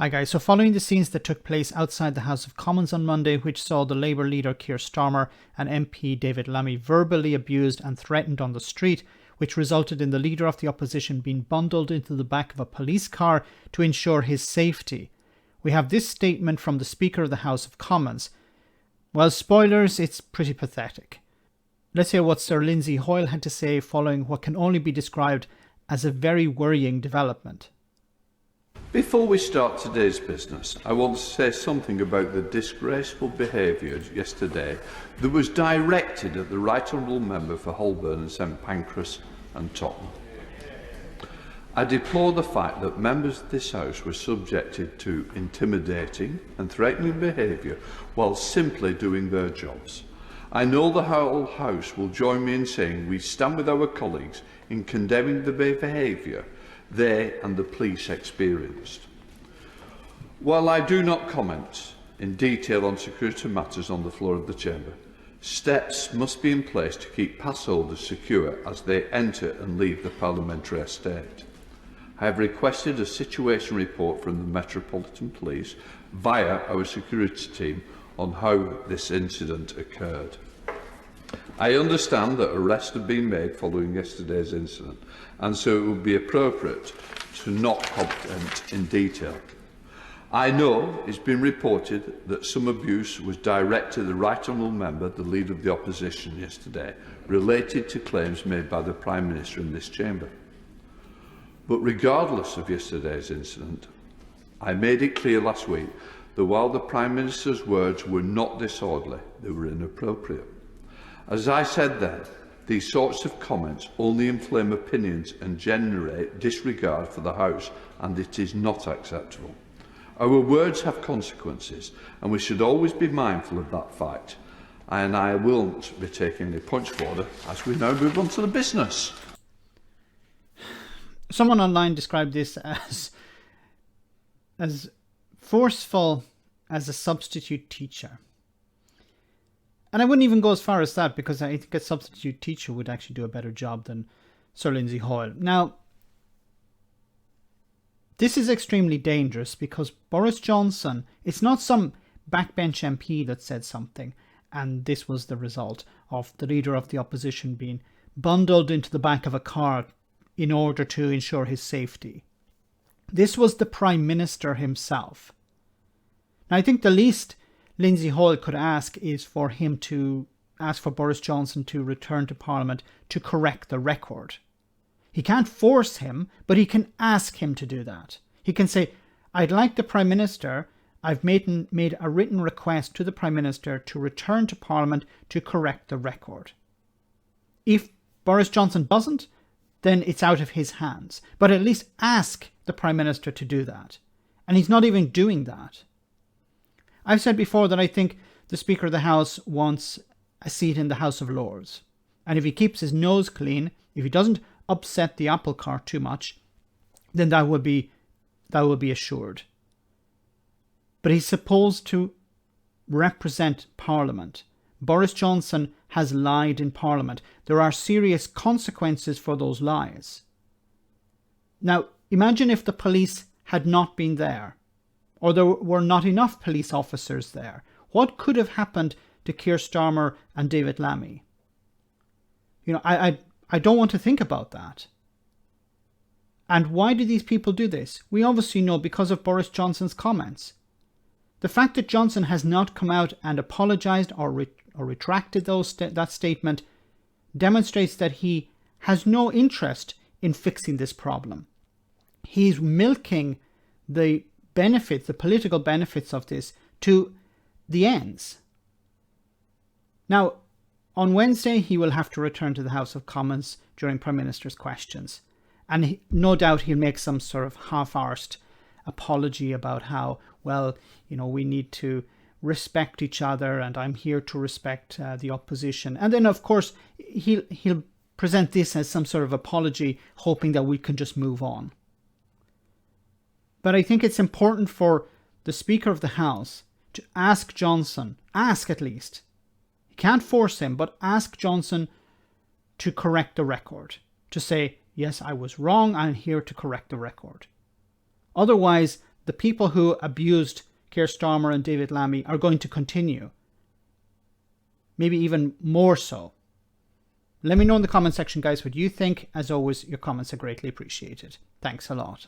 Hi guys, so following the scenes that took place outside the House of Commons on Monday, which saw the Labour leader Keir Starmer and MP David Lammy verbally abused and threatened on the street, which resulted in the leader of the opposition being bundled into the back of a police car to ensure his safety, we have this statement from the Speaker of the House of Commons. Well, spoilers, it's pretty pathetic. Let's hear what Sir Lindsay Hoyle had to say following what can only be described as a very worrying development. Before we start today's business, I want to say something about the disgraceful behaviour yesterday that was directed at the Right Honourable Member for Holborn and St Pancras and Tottenham. I deplore the fact that members of this House were subjected to intimidating and threatening behaviour while simply doing their jobs. I know the whole House will join me in saying we stand with our colleagues in condemning the behaviour they and the police experienced. While I do not comment in detail on security matters on the floor of the Chamber, steps must be in place to keep pass holders secure as they enter and leave the parliamentary estate. I have requested a situation report from the Metropolitan Police via our security team on how this incident occurred. I understand that arrests have been made following yesterday's incident, and so it would be appropriate to not comment in detail. I know it's been reported that some abuse was directed at the Right Honourable Member, the Leader of the Opposition, yesterday, related to claims made by the Prime Minister in this chamber. But regardless of yesterday's incident, I made it clear last week that while the Prime Minister's words were not disorderly, they were inappropriate. As I said then, these sorts of comments only inflame opinions and generate disregard for the House, and it is not acceptable. Our words have consequences, and we should always be mindful of that fact. And I won't be taking any punch for order as we now move on to the business. Someone online described this as forceful as a substitute teacher. And I wouldn't even go as far as that, because I think a substitute teacher would actually do a better job than Sir Lindsay Hoyle. Now, this is extremely dangerous because Boris Johnson, it's not some backbench MP that said something, and this was the result of the leader of the opposition being bundled into the back of a car in order to ensure his safety. This was the Prime Minister himself. Now, I think the least Lindsay Hoyle could ask is for him to ask for Boris Johnson to return to Parliament to correct the record. He can't force him, but he can ask him to do that. He can say, I'd like the Prime Minister, I've made a written request to the Prime Minister to return to Parliament to correct the record. If Boris Johnson doesn't, then it's out of his hands. But at least ask the Prime Minister to do that. And he's not even doing that. I've said before that I think the Speaker of the House wants a seat in the House of Lords. And if he keeps his nose clean, if he doesn't upset the apple cart too much, then that will be assured. But he's supposed to represent Parliament. Boris Johnson has lied in Parliament. There are serious consequences for those lies. Now, imagine if the police had not been there, or there were not enough police officers there. What could have happened to Keir Starmer and David Lammy? You know, I don't want to think about that. And why do these people do this? We obviously know because of Boris Johnson's comments. The fact that Johnson has not come out and apologised or retracted that statement demonstrates that he has no interest in fixing this problem. He's milking the benefits, the political benefits of this to the ends. Now, on Wednesday, he will have to return to the House of Commons during Prime Minister's questions. And no doubt he'll make some sort of half-arsed apology about how, well, you know, we need to respect each other and I'm here to respect the opposition. And then, of course, he'll present this as some sort of apology, hoping that we can just move on. But I think it's important for the Speaker of the House to ask Johnson, ask at least. He can't force him, but ask Johnson to correct the record. To say, yes, I was wrong, I'm here to correct the record. Otherwise, the people who abused Keir Starmer and David Lammy are going to continue. Maybe even more so. Let me know in the comment section, guys, what you think. As always, your comments are greatly appreciated. Thanks a lot.